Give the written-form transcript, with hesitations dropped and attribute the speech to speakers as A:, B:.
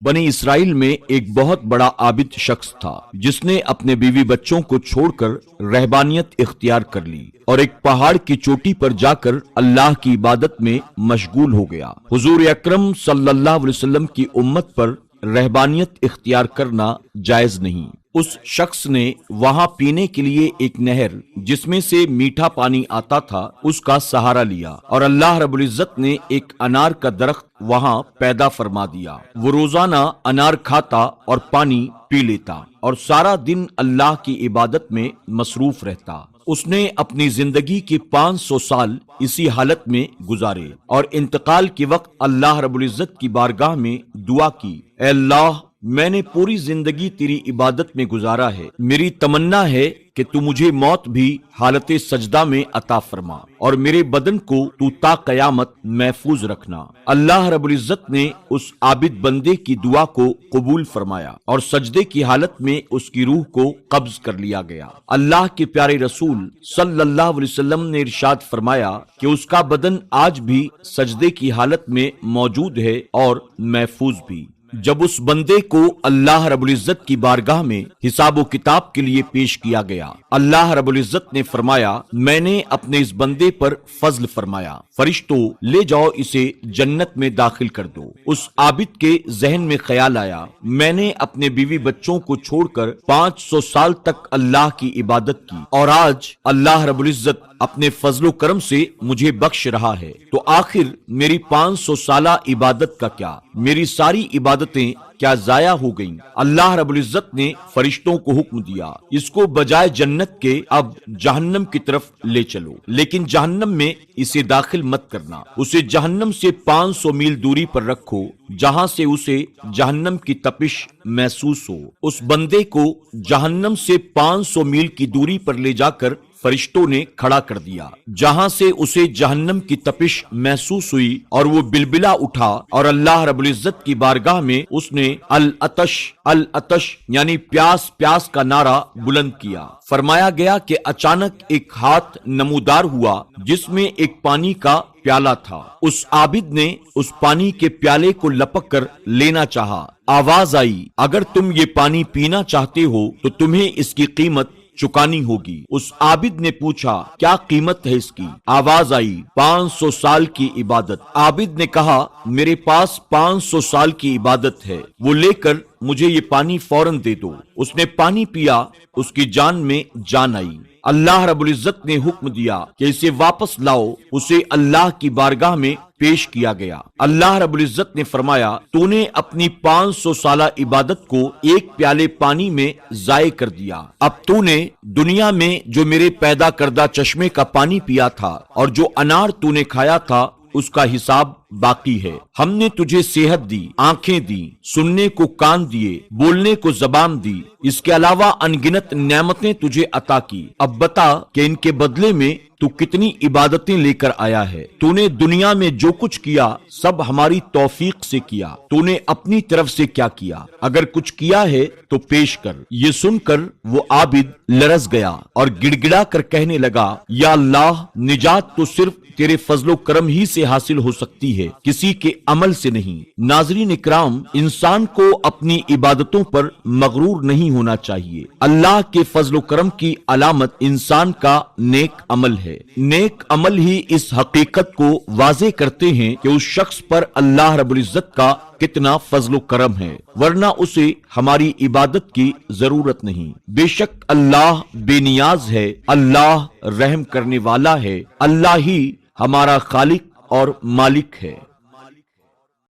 A: बनी इसराइल में एक बहुत बड़ा आबिद शख्स था जिसने अपने बीवी बच्चों को छोड़कर रहबानियत इख्तियार कर ली और एक पहाड़ की चोटी पर जाकर अल्लाह की इबादत में मशगूल हो गया। हुजूर अकरम सल्लल्लाहु अलैहि वसल्लम की उम्मत पर रहबानियत इख्तियार करना जायज नहीं। उस शख्स ने वहां पीने के लिए एक नहर जिसमें से मीठा पानी आता था उसका सहारा लिया और अल्लाह रब्बुल इज्जत ने एक अनार का दरख्त वहां पैदा फरमा दिया। वो रोजाना अनार खाता और पानी पी लेता और सारा दिन अल्लाह की इबादत में मसरूफ रहता। उसने अपनी जिंदगी के 500 साल इसी हालत में गुजारे और इंतकाल के वक्त अल्लाह रब्बुल इज्जत की बारगाह में दुआ की, ऐ अल्लाह, मैंने पूरी जिंदगी तेरी इबादत में गुजारा है। मेरी तमन्ना है कि तू मुझे मौत भी हालत सजदा में अता फरमा और मेरे बदन को तू ता कयामत महफूज रखना। अल्लाह रब्बुल इज्जत ने उस आबिद बंदे की दुआ को कबूल फरमाया और सजदे की हालत में उसकी रूह को कब्ज कर लिया गया। अल्लाह के प्यारे रसूल सल्लल्लाहु अलैहि वसल्लम ने इरशाद फरमाया कि उसका बदन आज भी सजदे की हालत में मौजूद है और महफूज भी। जब उस बंदे को अल्लाह रब्बुल इज्जत की बारगाह में हिसाबो किताब के लिए पेश किया गया, अल्लाह रब्बुल इज्जत ने फरमाया, मैंने अपने इस बंदे पर फजल फरमाया, फरिश्तों ले जाओ इसे जन्नत में दाखिल कर दो। उस आबिद के जहन में ख्याल आया, मैंने अपने बीवी बच्चों को छोड़कर 500 साल तक अल्लाह की इबादत की और आज अल्लाह रब्बुल इज्जत अपने फजलो करम से मुझे बख्श रहा है, तो आखिर मेरी 500 साला इबादत का क्या, मेरी सारी इबादतें क्या जाया हो गईं? अल्लाह रब्बुल इज्जत ने फरिश्तों को हुक्म दिया, इसको बजाय जन्नत के अब जहन्नम की तरफ ले चलो, लेकिन जहन्नम में इसे दाखिल मत करना। उसे जहन्नम से 500 मील दूरी पर रखो जहां से उसे जहन्नम की तपिश महसूस हो। उस बंदे को जहन्नम से 500 मील की दूरी पर ले जाकर फरिश्तों ने खड़ा कर दिया, जहां से उसे जहन्नम की तपिश महसूस हुई और वो बिलबिला उठा और अल्लाह रब्बुल इज्जत की बारगाह में उसने अल अतश यानी प्यास प्यास का नारा बुलंद किया। फरमाया गया कि अचानक एक हाथ नमूदार हुआ जिसमें एक पानी का प्याला था। उस आबिद ने उस पानी के प्याले को लपक कर लेना चाहा। आवाज आई, अगर तुम ये पानी पीना चाहते हो तो तुम्हें इसकी कीमत चुकानी होगी। उस आबिद ने पूछा, क्या कीमत है इसकी? आवाज आई, 500 साल की इबादत। आबिद ने कहा, मेरे पास 500 साल की इबादत है, वो लेकर मुझे ये पानी फौरन दे दो। उसने पानी पिया, उसकी जान में जान आई। अल्लाह रब्बुल इज्जत ने हुक्म दिया कि इसे वापस लाओ। उसे अल्लाह की बारगाह में पेश किया गया। अल्लाह रब्बुल इज्जत ने फरमाया, तूने अपनी 500 साला इबादत को एक प्याले पानी में जाये कर दिया। अब तूने दुनिया में जो मेरे पैदा करदा चश्मे का पानी पिया था और जो अनार तूने खाया था उसका हिसाब बाकी है। हमने तुझे सेहत दी, आंखें दी, सुनने को कान दिए, बोलने को जबान दी, इसके अलावा अनगिनत नेमतें तुझे अता की। अब बता कि इनके बदले में तू कितनी इबादतें लेकर आया है। तूने दुनिया में जो कुछ किया सब हमारी तौफीक से किया। तूने अपनी तरफ से क्या किया? अगर कुछ किया है तो पेश कर। ये सुनकर वो आबिद लरस गया और गिड़गिड़ा कर कहने लगा, या अल्लाह, निजात तो सिर्फ तेरे फजलो करम ही से हासिल हो सकती है, किसी के अमल से नहीं। नाज़रीन इकराम, इंसान को अपनी इबादतों पर मगरूर नहीं होना चाहिए। अल्लाह के फजलो करम की अलामत इंसान का नेक अमल है। नेक अमल ही इस हकीकत को वाज़े करते हैं कि उस शख्स पर अल्लाह रब्बुल इज्जत का कितना फजलो करम है, वरना उसे हमारी इबादत की जरूरत नहीं। बेशक अल्लाह बेनियाज है, अल्लाह रहम करने वाला है, अल्लाह ही हमारा खालिक और मालिक है।